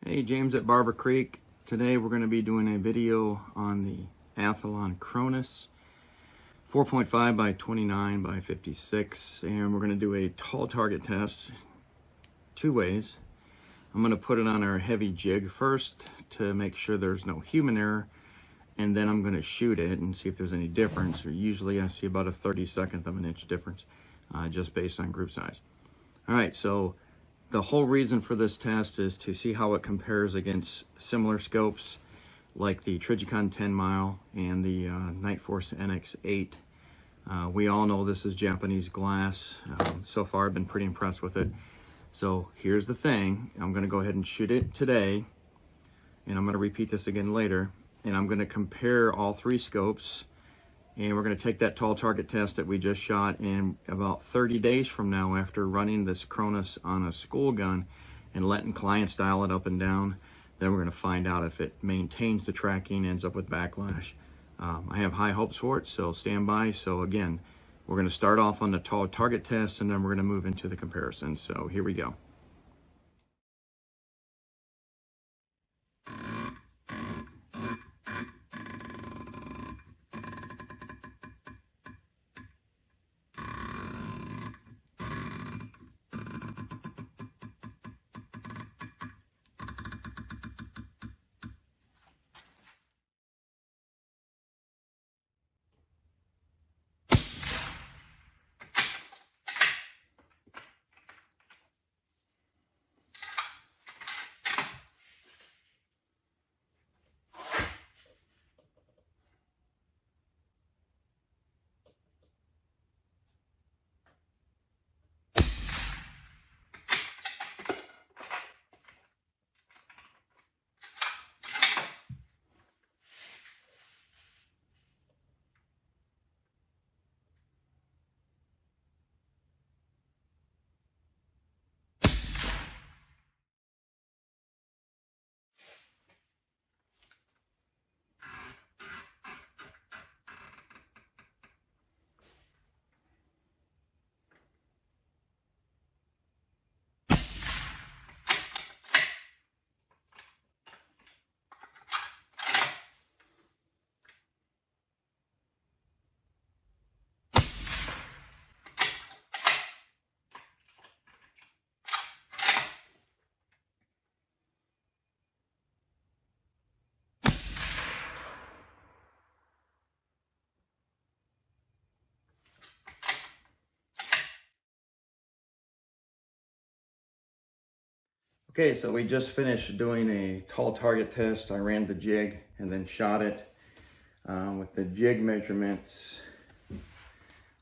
Hey, James at Barber Creek. Today we're going to be doing a video on the Athlon Cronus 4.5 by 29 by 56, and we're going to do a tall target test two ways. I'm going to put it on our heavy jig first to make sure there's no human error, and then I'm going to shoot it and see if there's any difference. Usually I see about a 32nd of an inch difference just based on group size. All right, so the whole reason for this test is to see how it compares against similar scopes like the Trijicon 10 mile and the Nightforce NX8. We all know this is Japanese glass. So far I've been pretty impressed with it. So here's the thing, I'm gonna go ahead and shoot it today, and I'm gonna repeat this again later, and I'm gonna compare all three scopes, and we're gonna take that tall target test that we just shot, and about 30 days from now, after running this Cronus on a school gun and letting clients dial it up and down, then we're gonna find out if it maintains the tracking, ends up with backlash. I have high hopes for it, so stand by. So again, we're gonna start off on the tall target test, and then we're gonna move into the comparison. So here we go. Okay, so we just finished doing a tall target test. I ran the jig and then shot it. With the jig measurements,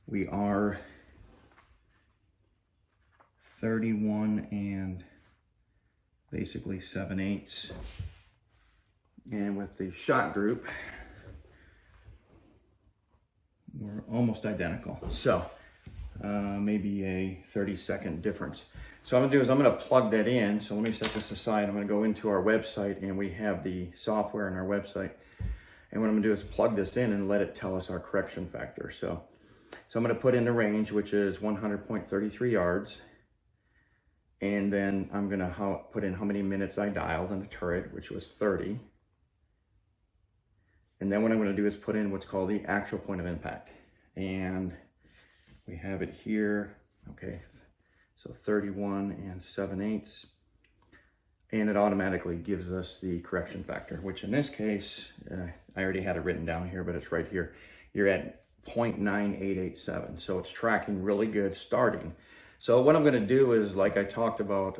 we are 31 and basically 7/8. And with the shot group, we're almost identical. So maybe a 30-second difference. So what I'm gonna do is I'm gonna plug that in. So let me set this aside. I'm gonna go into our website, and we have the software on our website. And what I'm gonna do is plug this in and let it tell us our correction factor. So I'm gonna put in the range, which is 100.33 yards. And then I'm gonna put in how many minutes I dialed on the turret, which was 30. And then what I'm gonna do is put in what's called the actual point of impact. And we have it here, okay. So 31 and 7/8, and it automatically gives us the correction factor, which in this case, I already had it written down here, but it's right here. You're at 0.9887, so it's tracking really good starting. So what I'm gonna do is, like I talked about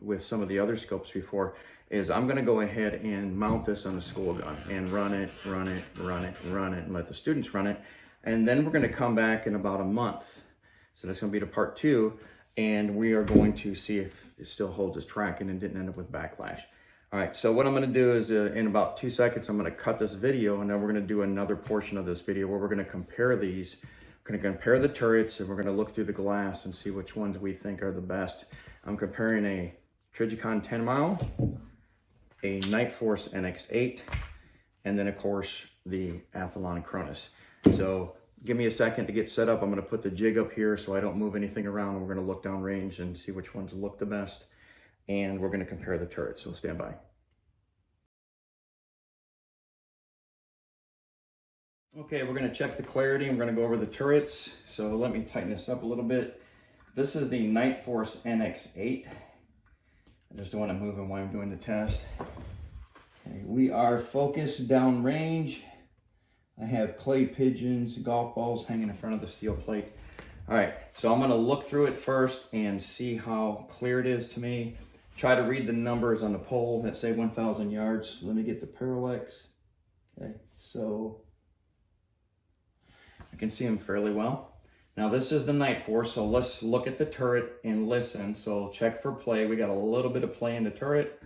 with some of the other scopes before, is I'm gonna go ahead and mount this on the school gun and run it, and let the students run it. And then we're gonna come back in about a month. So that's gonna be the part two. And we are going to see if it still holds its tracking and didn't end up with backlash. All right, so what I'm gonna do is in about 2 seconds, I'm gonna cut this video, and then we're gonna do another portion of this video where we're gonna compare these. We're gonna compare the turrets, and we're gonna look through the glass and see which ones we think are the best. I'm comparing a Trijicon 10 mile, a Nightforce NX8, and then of course the Athlon Cronus. So give me a second to get set up. I'm gonna put the jig up here so I don't move anything around, and we're gonna look down range and see which ones look the best. and we're going to compare the turrets. So stand by. Okay, we're going to check the clarity. I'm going to go over the turrets. So let me tighten this up a little bit. This is the Nightforce NX8. I just don't want to move them while I'm doing the test. Okay, we are focused downrange. I have clay pigeons, golf balls hanging in front of the steel plate. All right, so I'm going to look through it first and see how clear it is to me. Try to read the numbers on the pole that say 1,000 yards. Let me get the parallax. Okay, so I can see them fairly well. Now this is the Nightforce, so let's look at the turret and listen. So check for play. We got a little bit of play in the turret.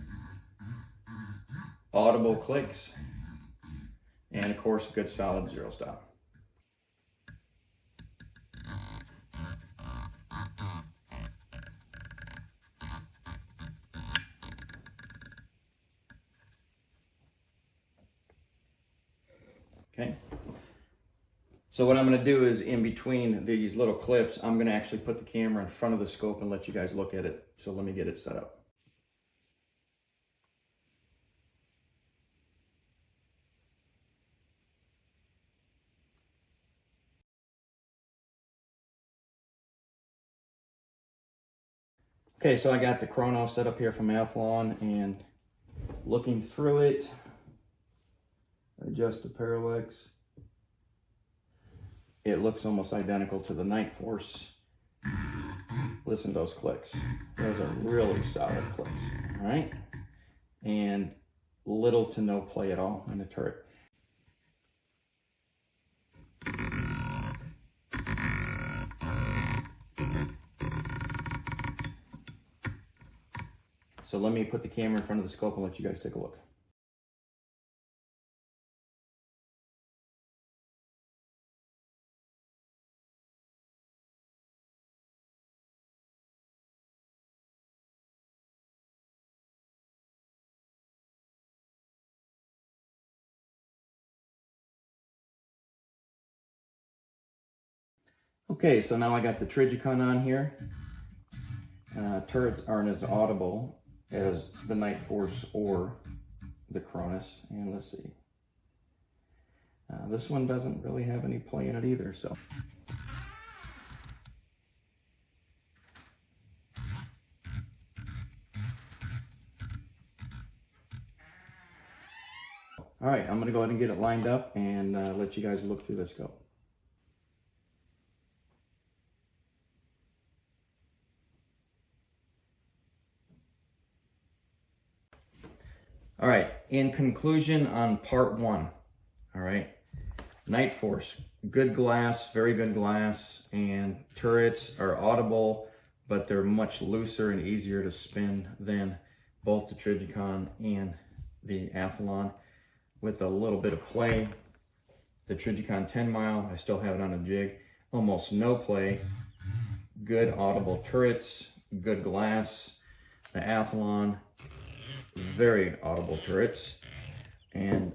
Audible clicks. And of course, a good solid zero stop. Okay. So what I'm going to do is in between these little clips, I'm going to actually put the camera in front of the scope and let you guys look at it. So let me get it set up. Okay, so I got the Cronus set up here from Athlon, and looking through it, adjust the parallax. It looks almost identical to the Nightforce. Listen to those clicks. Those are really solid clicks, all right? And little to no play at all in the turret. So let me put the camera in front of the scope and let you guys take a look. Okay, so now I got the Trijicon on here. Turrets aren't as audible as the Nightforce or the Cronus. And let's see. This one doesn't really have any play in it either, so. All right, I'm gonna go ahead and get it lined up and let you guys look through the scope. All right, in conclusion on part one, all right, Nightforce, good glass, very good glass, and turrets are audible, but they're much looser and easier to spin than both the Trijicon and the Athlon. With a little bit of play, the Trijicon 10 mile, I still have it on a jig, almost no play, good audible turrets, good glass. The Athlon, very audible turrets, and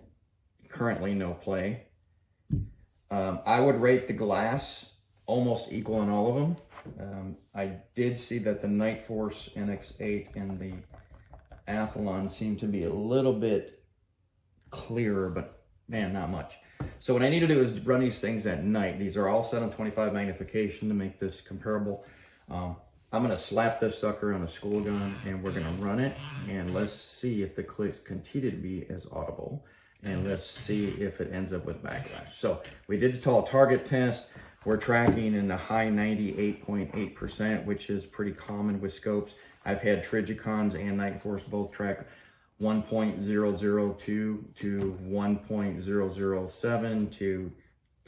currently no play. I would rate the glass almost equal in all of them. I did see that the Nightforce NX8 and the Athlon seem to be a little bit clearer, but man, not much. So what I need to do is run these things at night. These are all set on 25 magnification to make this comparable. I'm going to slap this sucker on a school gun and we're going to run it, and let's see if the clicks continue to be as audible, and let's see if it ends up with backlash. So we did the tall target test. We're tracking in the high 98.8%, which is pretty common with scopes. I've had Trijicons and Nightforce both track 1.002 to 1.007 to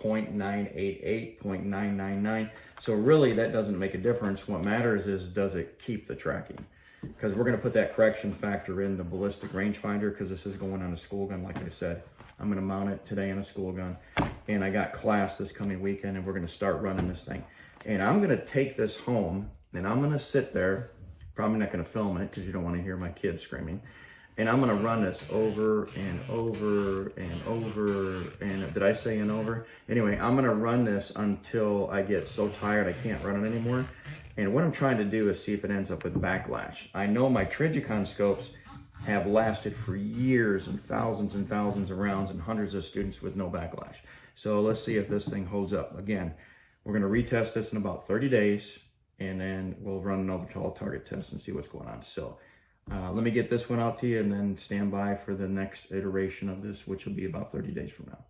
0.988, 0.999. So really that doesn't make a difference. What matters is, does it keep the tracking? Because we're going to put that correction factor in the ballistic rangefinder, because this is going on a school gun. Like I said, I'm going to mount it today on a school gun, and I got class this coming weekend, and we're going to start running this thing. And I'm going to take this home, and I'm going to sit there, probably not going to film it because you don't want to hear my kids screaming. And I'm gonna run this over and over and over, and did I say and over? Anyway, I'm gonna run this until I get so tired I can't run it anymore. And what I'm trying to do is see if it ends up with backlash. I know my Trijicon scopes have lasted for years and thousands of rounds and hundreds of students with no backlash. So let's see if this thing holds up. Again, we're gonna retest this in about 30 days, and then we'll run another tall target test and see what's going on. So let me get this one out to you and then stand by for the next iteration of this, which will be about 30 days from now.